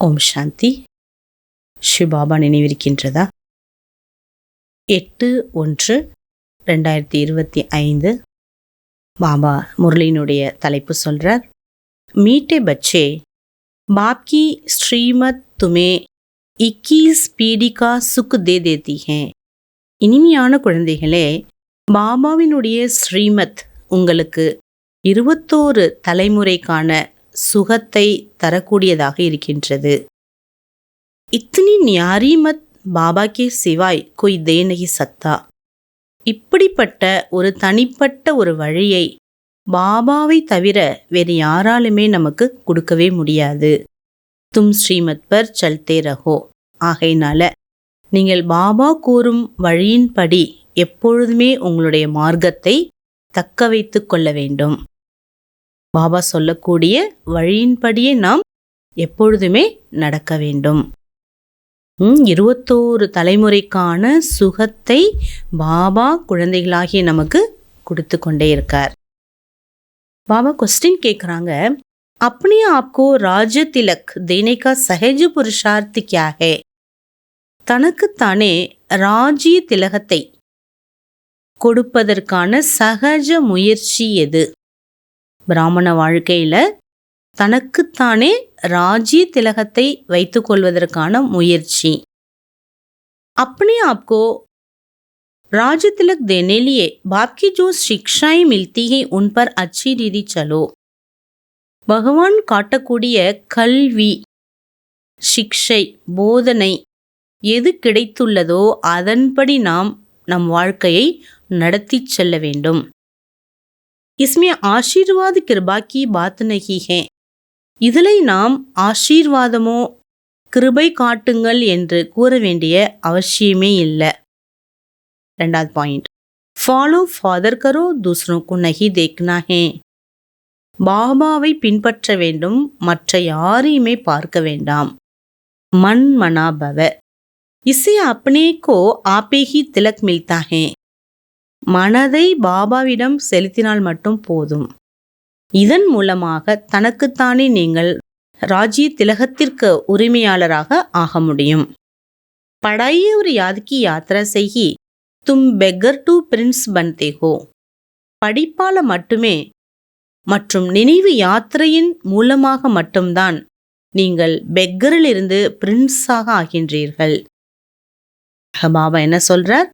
ஓம் சாந்தி. சிவபாபா நினைவிருக்கின்றதா? 8/1/2025 பாபா முரளியினுடைய தலைப்பு சொல்றார், மீட்டே பச்சே बाप की श्रीमत तुम्हें 21 पीढ़ी का सुख दे देती है. இனிமையான குழந்தைகளே, பாபாவினுடைய ஸ்ரீமத் உங்களுக்கு 21 தலைமுறைக்கான சுகத்தை தரக்கூடியதாக இருக்கின்றது. இத்தனி न्यारी मत பாபா கே சிவாய் கோய் தே நஹி சக்தா. இப்படிப்பட்ட ஒரு தனிப்பட்ட ஒரு வழியை பாபாவை தவிர வேறு யாராலுமே நமக்கு கொடுக்கவே முடியாது. தும் ஸ்ரீமத் பர் சல்தே ரஹோ. ஆகையினால நீங்கள் பாபா கூறும் வழியின்படி எப்பொழுதுமே உங்களுடைய மார்க்கத்தை தக்க வைத்து கொள்ள வேண்டும். பாபா சொல்லக்கூடிய வழியின்படியே நாம் எப்பொழுதுமே நடக்க வேண்டும். 21 தலைமுறைக்கான சுகத்தை பாபா குழந்தைகளாகிய நமக்கு கொடுத்து கொண்டே இருக்கார். பாபா क्वेश्चन கேட்குறாங்க, अपने आप को राज्य तिलक देने का सहज पुरुषार्थ क्या है? தனக்குத்தானே ராஜ்ய திலகத்தை கொடுப்பதற்கான சகஜ முயற்சி எது? பிராமண வாழ்க்கையில தனக்குத்தானே ராஜ்ய திலகத்தை வைத்துக் கொள்வதற்கான முயற்சி. अपने आप को राज्य तिलक देने लिए बाप की जो शिक्षाएं मिलती हैं उन पर अच्छी रीति चलो. பகவான் காட்டக்கூடிய கல்வி, சிக்ஷை, போதனை எது கிடைத்துள்ளதோ அதன்படி நாம் நம் வாழ்க்கையை நடத்தி செல்ல வேண்டும். इसमें आशीर्वाद कृपा की बात नहीं है. இதில் நாம் ஆசீர்வாதமோ கிருபை காட்டுங்கள் என்று கூற வேண்டிய அவசியமே இல்லை. 2வது பாயிண்ட், ஃபாலோ ஃபாதர் கரோ दूसरों को नहीं देखना है. பாபாவை பின்பற்ற வேண்டும், மற்ற யாரையுமே பார்க்க வேண்டாம். मन मना भव. इससे अपने को आपे ही तिलक मिलता है. மனதை பாபாவிடம் செலுத்தினால் மட்டும் போதும். இதன் மூலமாக தனக்குத்தானே நீங்கள் ராஜ்ய திலகத்திற்கு உரிமையாளராக ஆக முடியும். पढ़ाई और याद की यात्रा से ही तुम बेगर टू प्रिंस बनते हो. படிப்பால மட்டுமே மற்றும் நினைவு யாத்திரையின் மூலமாக மட்டும்தான் நீங்கள் பெக்கரிலிருந்து பிரின்ஸாக ஆகின்றீர்கள். பாபா என்ன சொல்றார்?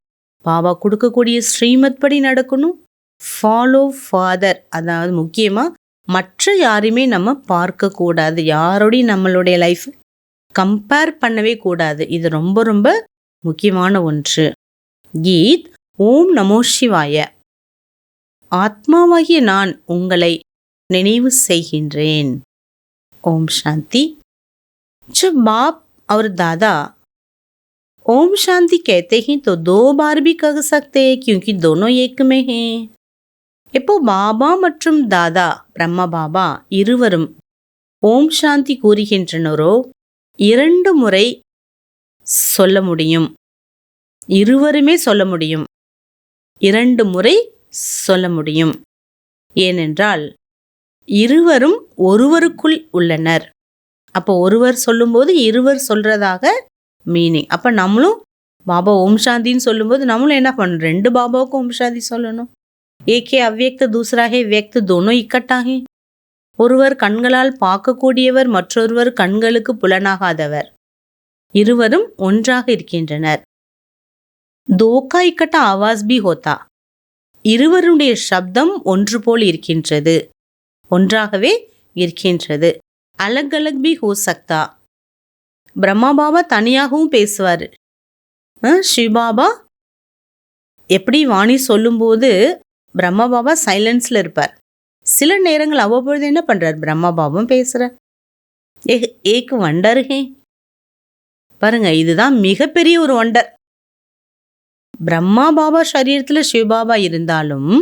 பாபா கொடுக்கக்கூடிய ஸ்ரீமத் படி நடக்கணும். ஃபாலோ ஃபாதர், அதாவது முக்கியமாக மற்ற யாரையுமே நம்ம பார்க்கக்கூடாது. யாரோடையும் நம்மளுடைய லைஃப் கம்பேர் பண்ணவே கூடாது. இது ரொம்ப ரொம்ப முக்கியமான ஒன்று. கீத் ஓம் நமோ சிவாய. ஆத்மாவாகிய நான் உங்களை நினைவு செய்கின்றேன். ஓம் சாந்தி. जब बाप और दादा ओम शांति कहते हैं तो 2 बार भी कह सकते हैं क्योंकि दोनों एक में हैं. இப்போ பாபா மற்றும் தாதா பிரம்மா பாபா இருவரும் ஓம் சாந்தி கூறுகின்றனரோ 2 முறை சொல்ல முடியும். இருவருமே சொல்ல முடியும். 2 முறை சொல்ல முடியும். ஏனென்றால் இருவரும் ஒருவருக்குள் உள்ளனர். அப்போ ஒருவர் சொல்லும்போது இருவர் சொல்றதாக மீனிங். அப்போ நம்மளும் பாபா ஓம் சாந்தின்னு சொல்லும்போது நம்மளும் என்ன பண்ணணும்? 2 பாபாவுக்கும் ஓம் சாந்தி சொல்லணும். ஏகே அவ்யக்த தூசராகே வியக்த தோனோ இக்கட்டாகே. ஒருவர் கண்களால் பார்க்கக்கூடியவர், மற்றொருவர் கண்களுக்கு புலனாகாதவர். இருவரும் ஒன்றாக இருக்கின்றனர். தோக்கா இக்கட்ட ஆவாஸ் பி ஹோத்தா. இருவருடைய சப்தம் ஒன்று போல் இருக்கின்றது, ஒன்றாகவே இருக்கின்றது. அலக் அலக் பி ஹோ சக்தா. பிரம்மா பாபா தனியாகவும் பேசுவார். சிவபாபா எப்படி வாணி சொல்லும்போது பிரம்மா பாபா சைலன்ஸில் இருப்பார். சில நேரங்கள் அவ்வப்பொழுது என்ன பண்ணுறார்? பிரம்மா பாபாவும் பேசுகிறார். ஏக் வண்டர் ஹே. பாருங்க, இதுதான் மிகப்பெரிய ஒரு வண்டர். பிரம்மா பாபா சரீரத்தில் சிவபாபா இருந்தாலும்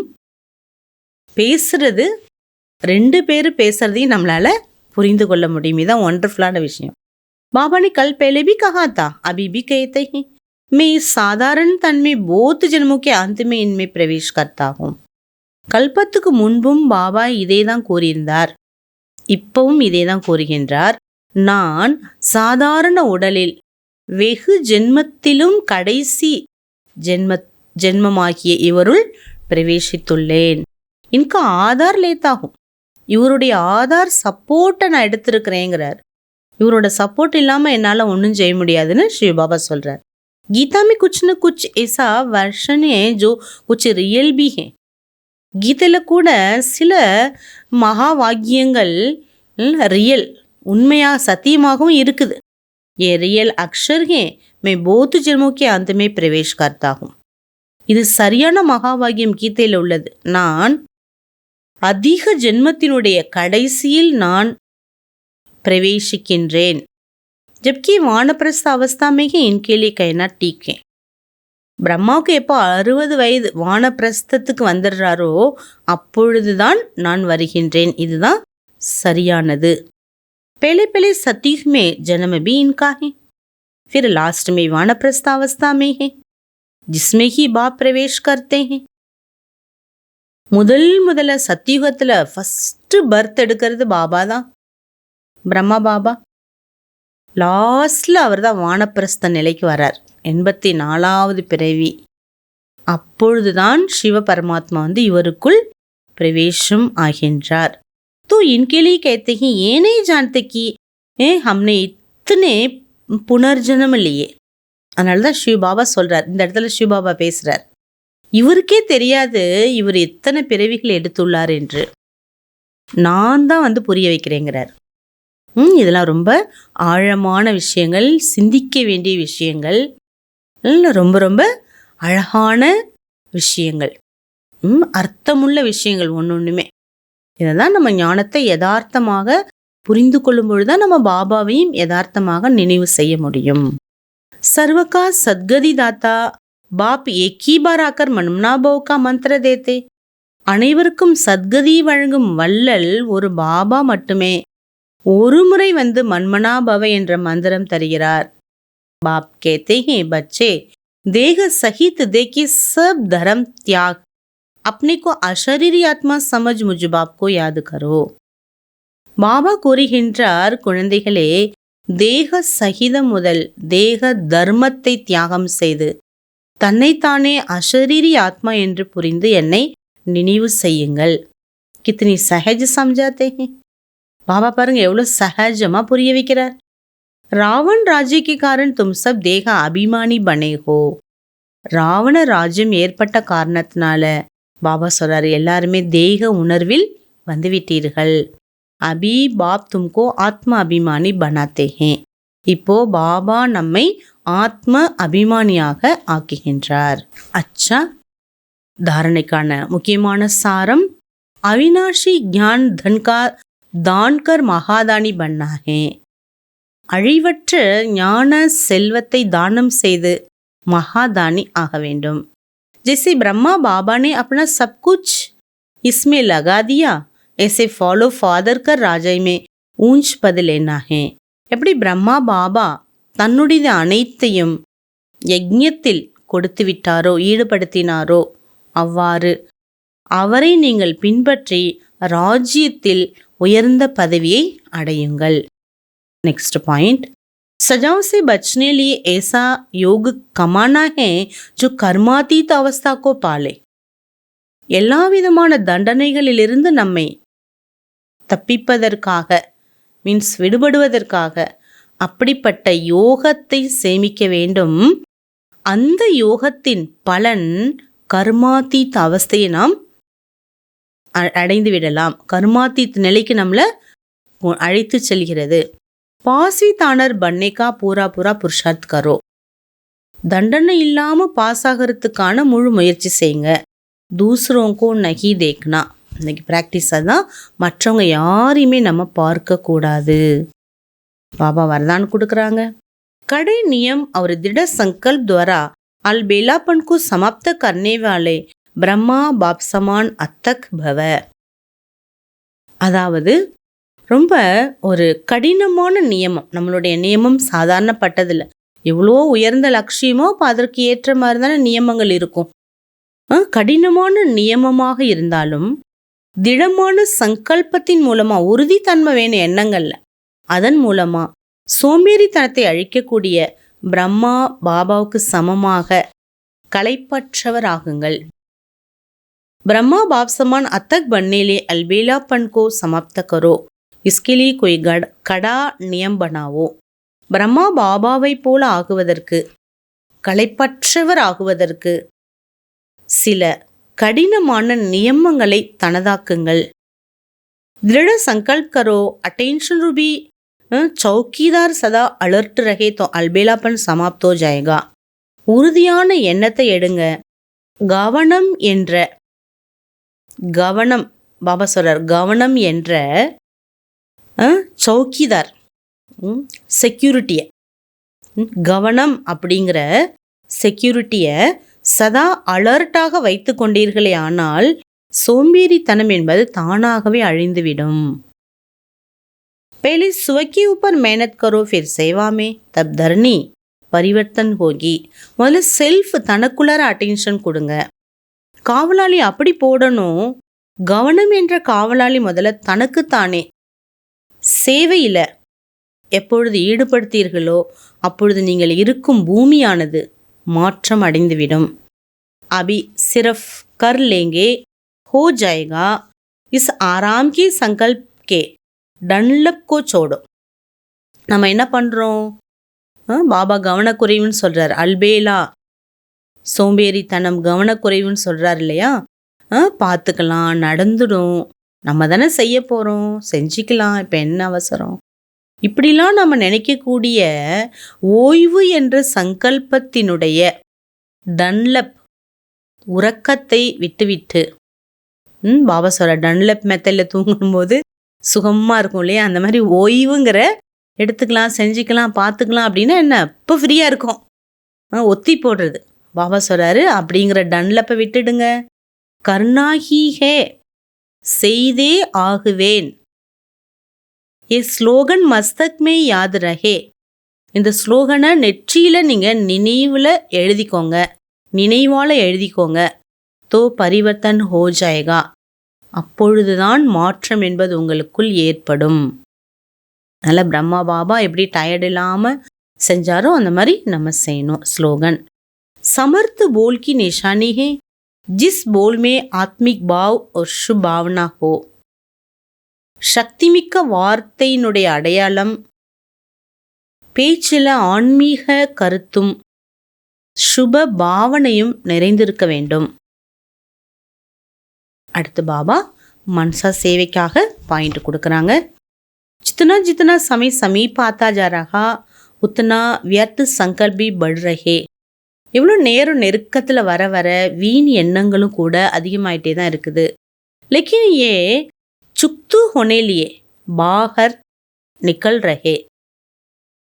பேசுறது 2 பேர் பேசுறதையும் நம்மளால புரிந்து கொள்ள முடியும். இதுதான் ஒண்டர்ஃபுல்லான விஷயம். बाबा ने कल पहले भी कहा था, अभी भी कहते हैं, मैं इस साधारण तन में बहुत जन्मों के अंत में इनमें प्रवेश करता हूँ. கல்பத்துக்கு முன்பும் பாபா இதே தான் கூறியிருந்தார், இப்பவும் இதே தான் கூறுகின்றார். நான் சாதாரண உடலில் வெகு ஜென்மத்திலும் கடைசி ஜென்மமாகிய இவருள் பிரவேசித்துள்ளேன். இன்க ஆதார் லேத்தாகும். இவருடைய ஆதார் சப்போர்ட்டை நான் எடுத்திருக்கிறேங்கிறார். இவரோட சப்போர்ட் இல்லாமல் என்னால் ஒன்றும் செய்ய முடியாதுன்னு ஸ்ரீ பாபா சொல்கிறார். गीता में कुछ न कुछ ऐसा वर्षन है जो कुछ रियल भी है. கீதையில் கூட சில மகா வாக்கியங்கள் ரியல், உண்மையாக சத்தியமாகவும் இருக்குது. ये रियल अक्षर है मैं बहुत जन्मों के अंत में प्रवेश करता हूँ. இது சரியான மகா வாக்கியம் கீதையில் உள்ளது. நான் அதிக ஜென்மத்தினுடைய கடைசியில் நான் பிரவேசிக்கின்றேன். जबकि वानप्रस्थ अवस्था में ही इनके लिए कहना ठीक है. பிரம்மாவுக்கு எப்போ 60 வயது வானப்பிரஸ்தத்துக்கு வந்துடுறாரோ அப்பொழுதுதான் நான் வருகின்றேன், இதுதான் சரியானது. पहले पहले सतयुग में जन्म भी इनका है, फिर लास्ट में वानप्रस्थ अवस्था में है जिसमें ही बाप प्रवेश करते हैं. முதல்ல சத்தியுகத்தில் ஃபஸ்ட்டு பர்த் எடுக்கிறது பாபா தான், பிரம்மா பாபா. லாஸ்டில் அவர் தான் வானப்பிரஸ்த நிலைக்கு வரார், 84வது பிறவி. அப்பொழுதுதான் சிவ பரமாத்மா வந்து இவருக்குள் பிரவேசம் ஆகின்றார். तो इनके लिए कहते हैं ये नहीं जानते कि हमने इतने புனர்ஜனம் இல்லையே. அதனால தான் சிவ பாபா சொல்கிறார், இந்த இடத்துல சிவ பாபா பேசுகிறார், இவருக்கே தெரியாது இவர் எத்தனை பிறவிகள் எடுத்துள்ளார் என்று. நான் தான் வந்து புரிய வைக்கிறேங்கிறார். இதெல்லாம் ரொம்ப ஆழமான விஷயங்கள், சிந்திக்க வேண்டிய விஷயங்கள், ரொம்ப ரொம்ப அழகான விஷயங்கள், அர்த்தமுள்ள விஷயங்கள் ஒன்றுமே. இதை தான் நம்ம ஞானத்தை யதார்த்தமாக புரிந்து கொள்ளும் பொழுதுதான் நம்ம பாபாவையும் யதார்த்தமாக நினைவு செய்ய முடியும். சர்வகா சத்கதி தாத்தா பாப் ஏக்கி பார் ஆக்கர் மன்மனாபவ் கா மந்திர தேத்தே. அனைவருக்கும் சத்கதி வழங்கும் வள்ளல் ஒரு பாபா மட்டுமே ஒரு முறை வந்து மன்மனாபவ என்ற மந்திரம் தருகிறார். பாப் கேத்தே ஹே பச்சே தேக சகித் தேக்கி சப் தரம் தியாக் अपने को அஷரீரி ஆத்மா சமஜ் முஜ் பாப் கோ யாத் கரோ. பாபா கூறுகின்றார், குழந்தைகளே, தேக சகிதம் முதல் தேக தர்மத்தை தியாகம் செய்து தன்னைத்தானே அஷரீரி ஆத்மா என்று புரிந்து என்னை நினைவு செய்யுங்கள். கித்தனி சஹஜ் சம்ஜாத்தே ஹே. பாபா பாருங்க எவ்வளோ சஹஜமாக புரிய வைக்கிறார். ராவன் ராஜ்யக்கு காரணம் தும் சப் தேக அபிமானி பனே ஹோ. ராவண ராஜ்யம் ஏற்பட்ட காரணத்தினால பாபா சொல்றாரு, எல்லாருமே தேக உணர்வில் வந்துவிட்டீர்கள். அபி பாப் தும்கோ ஆத்ம அபிமானி பனாத்தே ஹே. இப்போ பாபா நம்மை ஆத்ம அபிமானியாக ஆக்குகின்றார். அச்சா, தாரணைக்கான முக்கியமான சாரம், அவினாஷி ஞான் தன்கா தான்கர் மகாதானி பன்னா ஹே. அழிவற்ற ஞான செல்வத்தை தானம் செய்து மகாதானி ஆக வேண்டும். जैसे ब्रह्मा बाबा ने अपना सब कुछ इसमें लगा दिया, ऐसे फॉलो फादर कर राजा में ऊंच पद लेना है. எப்படி பிரம்மா பாபா தன்னுடைய அனைத்தையும் யஜ்ஞத்தில் கொடுத்து விட்டாரோ, ஈடுபடுத்தினாரோ, அவ்வாறு அவரை நீங்கள் பின்பற்றி ராஜ்யத்தில் உயர்ந்த பதவியை அடையுங்கள். நெக்ஸ்ட் பாயிண்ட், सजाओं से बचने लिए ऐसा योग कमाना है जो कर्मातीत अवस्था को पाले. எல்லா விதமான தண்டனைகளிலிருந்து நம்மை தப்பிப்பதற்காக, மீன்ஸ் விடுபடுவதற்காக அப்படிப்பட்ட யோகத்தை சேமிக்க வேண்டும். அந்த யோகத்தின் பலன் கர்மாத்தீத் அவஸ்தையை நாம் அடைந்து விடலாம். கர்மாத்தீத் நிலைக்கு நம்மளை அழைத்து செல்கிறது. பாஸ்வி தானர் பன்னைக்கா பூரா புருஷார்த் கரோ. தண்டனை இல்லாமல் பாஸ் ஆகிறதுக்கான முழு முயற்சி செய்யுங்க. தூசரோங்கோ நகி தேக்னா. இன்னைக்கு ப்ராக்டிஸாக தான், மற்றவங்க யாரையுமே நம்ம பார்க்கக்கூடாது. பாபா வரதான் கொடுக்குறாங்க. கடை நியம் और दृढ़ संकल्प द्वारा अलबेलापन को समाप्त करने वाले ब्रह्मा बाप समान अतक भव. அதாவது ரொம்ப ஒரு கடினமான நியமம். நம்மளுடைய நியமம் சாதாரணப்பட்டதில்லை. எவ்வளோ உயர்ந்த லட்சியமோ அப்போ அதற்கு ஏற்ற மாதிரி தானே நியமங்கள் இருக்கும். கடினமான நியமமாக இருந்தாலும் திடமான சங்கல்பத்தின் மூலமாக, உறுதித்தன்மை வேணும் எண்ணங்கள்ல, அதன் மூலமா சோம்பேறித்தனத்தை அழிக்கக்கூடிய பிரம்மா பாபாவுக்கு சமமாக களைப்பற்றவர் ஆகுங்கள். ब्रह्मा बाप समान अतक बनने लिए अलबेलापन को समाप्त करो. इसके लिए कोई कड़ा नियम बनाओ. பிரம்மா பாபாவை போல ஆகுவதற்கு, களைப்பற்றவர் ஆகுவதற்கு சில கடினமான நியமங்களை தனதாக்குங்கள். दृढ़ संकल्प करो. अटेंशन रूबी चौकीदार सदा अलर्ट रहे तो अलबेलापन समाप्त हो जाएगा. உறுதியான எண்ணத்தை எடுங்க. கவனம் என்ற கவனம் பாபா சொல்றார், கவனம் என்ற சௌக்கிதார் செக்யூரிட்டியை, கவனம் அப்படிங்கிற செக்யூரிட்டியை சதா அலர்ட்டாக வைத்து கொண்டீர்களே ஆனால் சோம்பேறித்தனம் என்பது தானாகவே அழிந்துவிடும். पहले स्व के ऊपर मेहनत करो फिर सेवा में तब धरनी परिवर्तन होगी. முதல்ல செல்ஃப் தனக்குள்ளார அட்டென்ஷன் கொடுங்க. காவலாளி அப்படி போடணும். கவனம் என்ற காவலாளி முதல்ல தனக்குத்தானே சேவையில் எப்பொழுது ஈடுபடுத்தீர்களோ அப்பொழுது நீங்கள் இருக்கும் பூமியானது மாற்றம் அடைந்துவிடும். அபி சிரஃப் கர் லேங்கே हो जाएगा. इस आराम के संकल्प के டன்லப் கோ சோடோ. நம்ம என்ன பண்ணுறோம்? பாபா கவனக்குறைவுன்னு சொல்கிறார். அல்பேலா சோம்பேறித்தனம் கவனக்குறைவுன்னு சொல்கிறார் இல்லையா? பார்த்துக்கலாம், நடந்துடும், நம்ம தானே செய்ய போகிறோம், செஞ்சுக்கலாம், இப்போ என்ன அவசரம், இப்படிலாம் நம்ம நினைக்கக்கூடிய ஓய்வு என்ற சங்கல்பத்தினுடைய டன்லப் உறக்கத்தை விட்டுவிட்டு, பாபா சொல்ற டன்லப் மெத்தடில் தூங்கும்போது சுகமாக இருக்கும் இல்லையா? அந்த மாதிரி ஓய்வுங்கிற எடுத்துக்கலாம், செஞ்சுக்கலாம், பார்த்துக்கலாம் அப்படின்னா என்ன, இப்போ ஃப்ரீயாக இருக்கும், ஒத்தி போடுறது. பாபா சொல்கிறாரு அப்படிங்கிற டன்லப்பை விட்டுடுங்க. கர்ணாஹி ஹே செய்தே ஆகுவேன். ஏ ஸ்லோகன் மஸ்தக் மே யாத் ரஹே. இந்த ஸ்லோகனை நெற்றியில் நீங்கள் நினைவில் எழுதிக்கோங்க, நினைவால் எழுதிக்கோங்க. தோ பரிவர்த்தன் ஹோ ஜாயேகா. அப்பொழுதுதான் மாற்றம் என்பது உங்களுக்குள் ஏற்படும். அதனால் பிரம்மா பாபா எப்படி டயர்ட் இல்லாமல் செஞ்சாரோ அந்த மாதிரி நம்ம செய்யணும். ஸ்லோகன் समर्थ बोल की निशानी है जिस बोल में आत्मिक भाव और शुभ भावना हो. சக்திமிக்க வார்த்தையினுடைய அடையாளம் பேச்சில் ஆன்மீக கருத்தும் சுப பாவனையும் நிறைந்திருக்க வேண்டும். அடுத்து பாபா மனசா சேவைக்காக பாயிண்ட் கொடுக்குறாங்க. जितना जितना समय समीप आता जा रहा उतना व्यर्थ संकल्प भी बढ़ रहे. எவ்வளோ நேரம் நெருக்கத்தில் வர வர வீண் எண்ணங்களும் கூட அதிகமாயிட்டே தான் இருக்குது. लेकिन ये चुक्तू होने लिए बाहर निकल रहे.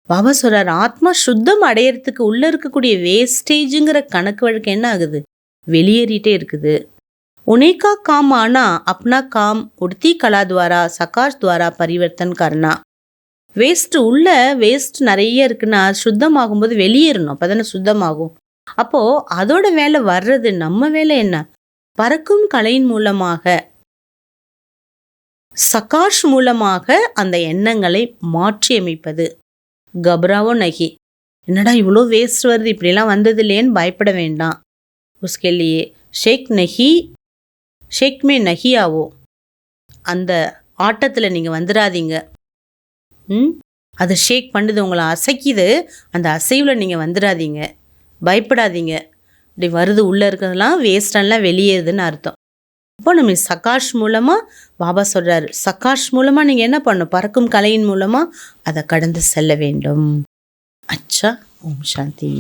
பாபா சொல்றார், ஆத்மா சுத்தம் அடையிறதுக்கு உள்ள இருக்கக்கூடிய வேஸ்டேஜுங்கிற கணக்கு வழக்கு என்ன ஆகுது, வெளியேறிட்டே இருக்குது. उनेका काम आना अपना काम उड़ती कला द्वारा सकाश द्वारा परिवर्तन करना. வேஸ்ட் உள்ள வேஸ்ட் நிறைய இருக்குன்னா சுத்தமாகும்போது வெளியேறணும், அப்போ தானே சுத்தமாகும். அப்போது அதோட வேலை வர்றது, நம்ம வேலை என்ன, பறக்கும் கலையின் மூலமாக சகாஷ் மூலமாக அந்த எண்ணங்களை மாற்றி அமைப்பது. கபராவோ நகி, என்னடா இவ்வளோ வேஸ்ட் வருது, இப்படிலாம் வந்தது இல்லையேன்னு பயப்பட வேண்டாம். உஸ்கெல்லியே ஷேக் மே நஹி ஆவோ. அந்த ஆட்டத்தில் நீங்கள் வந்துடாதீங்க. அது ஷேக் பண்ணுது, உங்களை அசைக்குது, அந்த அசைவில் நீங்கள் வந்துடாதீங்க, பயப்படாதீங்க. இப்படி வருது, உள்ளே இருக்கிறதெல்லாம் வேஸ்டெல்லாம் வெளியேறுதுன்னு அர்த்தம். அப்போ நம்ம சகாஷ் மூலமாக பாபா சொல்கிறாரு, சகாஷ் மூலமாக நீங்கள் என்ன பண்ணணும், பறக்கும் கலையின் மூலமாக அதை கடந்து செல்ல வேண்டும். அச்சா, ஓம் சாந்தி.